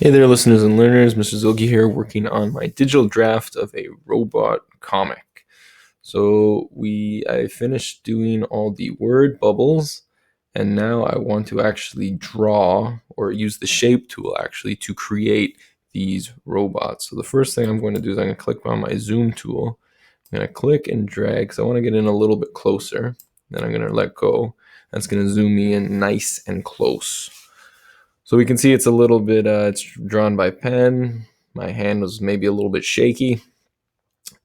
Hey there, listeners and learners. Mr. Zilgi here, working on my digital draft of a robot comic. I finished doing all the word bubbles, and now I want to actually draw or use the shape tool actually to create these robots. So the first thing I'm going to do is I'm going to click on my zoom tool. I'm going to click and drag because I want to get in a little bit closer. Then I'm going to let go. That's going to zoom me in nice and close. So we can see it's a little bit, it's drawn by pen. My hand was maybe a little bit shaky.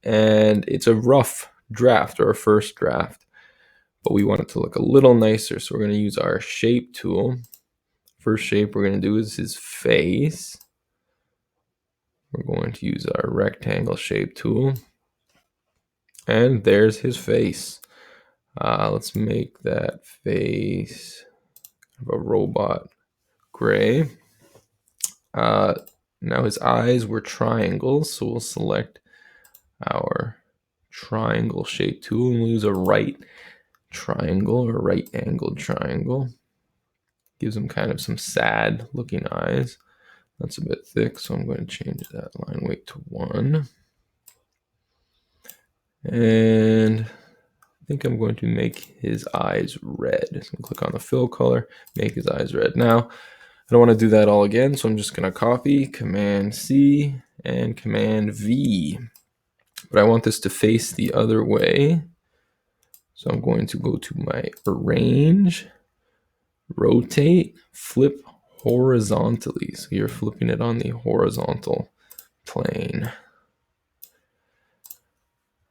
And it's a rough draft or a first draft. But we want it to look a little nicer. So we're going to use our shape tool. First shape we're going to do is his face. We're going to use our rectangle shape tool. And there's his face. Let's make that face of a robot gray. Now his eyes were triangles, so we'll select our triangle shape tool and we'll use a right triangle or right angled triangle. Gives him kind of some sad looking eyes. That's a bit thick, so I'm going to change that line weight to 1. And I think I'm going to make his eyes red. So click on the fill color, make his eyes red. Now, I don't want to do that all again, so I'm just going to copy, Command C and Command V. But I want this to face the other way. So I'm going to go to my Arrange, Rotate, Flip horizontally. So you're flipping it on the horizontal plane.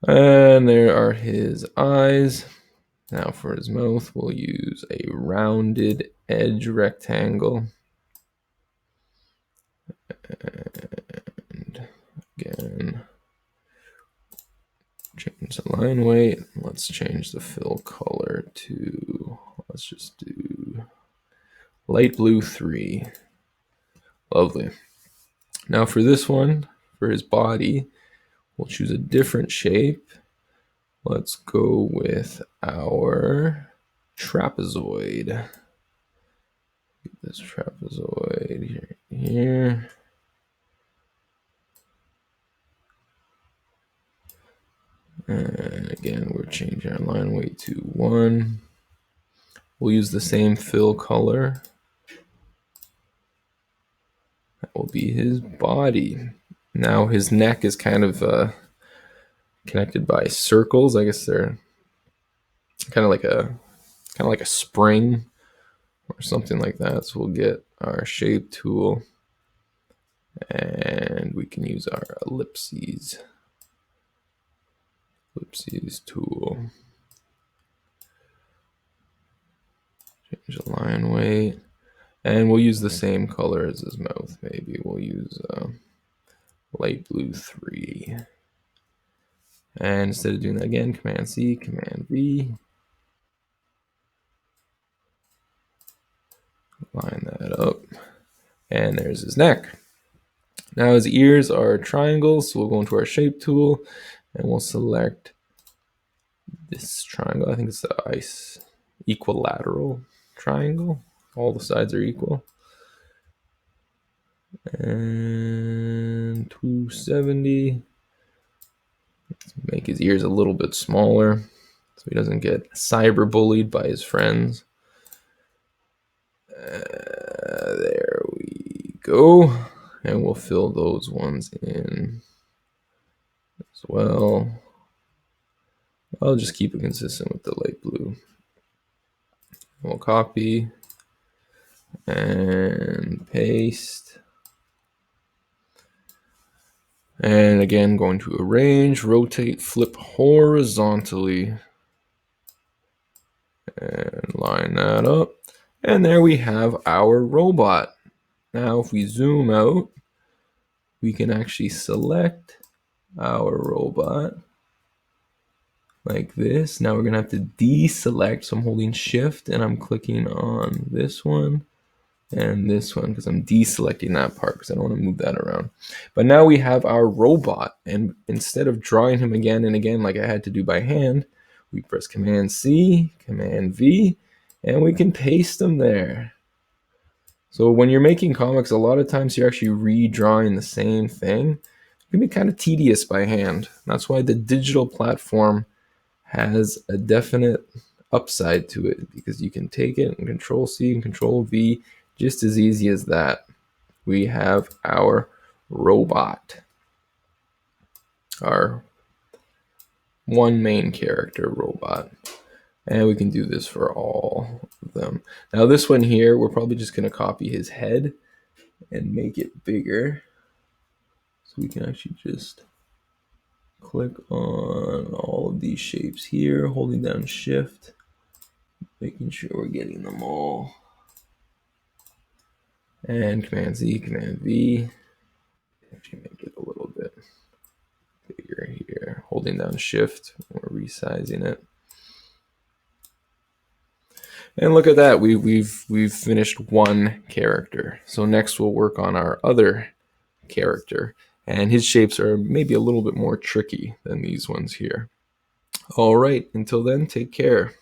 And there are his eyes. Now for his mouth, we'll use a rounded edge rectangle. And again, change the line weight. Let's change the fill color to, let's just do light blue 3. Lovely. Now for this one, for his body, we'll choose a different shape. Let's go with our trapezoid. Get this trapezoid here. And again, we're changing our line weight to 1. We'll use the same fill color. That will be his body. Now his neck is kind of connected by circles. I guess they're kind of like a spring or something like that. So we'll get our shape tool and we can use our ellipses tool. Change the line weight. And we'll use the same color as his mouth. Maybe we'll use light blue 3. And instead of doing that again, Command C, Command V. Line that up. And there's his neck. Now his ears are triangles, so we'll go into our shape tool and we'll select this triangle. I think it's the equilateral triangle. All the sides are equal. And 270. Let's make his ears a little bit smaller so he doesn't get cyber bullied by his friends. There we go. And we'll fill those ones in as well. I'll just keep it consistent with the light blue. We'll copy and paste. And again, going to arrange, rotate, flip horizontally. And line that up. And there we have our robot. Now if we zoom out, we can actually select our robot like this. Now we're going to have to deselect. So I'm holding Shift and I'm clicking on this one and this one because I'm deselecting that part because I don't want to move that around. But now we have our robot, and instead of drawing him again and again like I had to do by hand, we press Command C, Command V, and we can paste them there. So when you're making comics, a lot of times you're actually redrawing the same thing. It can be kind of tedious by hand. That's why the digital platform has a definite upside to it, because you can take it and Control C and Control V just as easy as that. We have our robot, our one main character robot. And we can do this for all of them. Now this one here, we're probably just going to copy his head and make it bigger. So we can actually just click on all of these shapes here, holding down Shift, making sure we're getting them all. And Command Z, Command V. Actually make it a little bit bigger here, holding down Shift, we're resizing it. And look at that, we've finished one character. So next we'll work on our other character, and his shapes are maybe a little bit more tricky than these ones here. All right, until then, take care.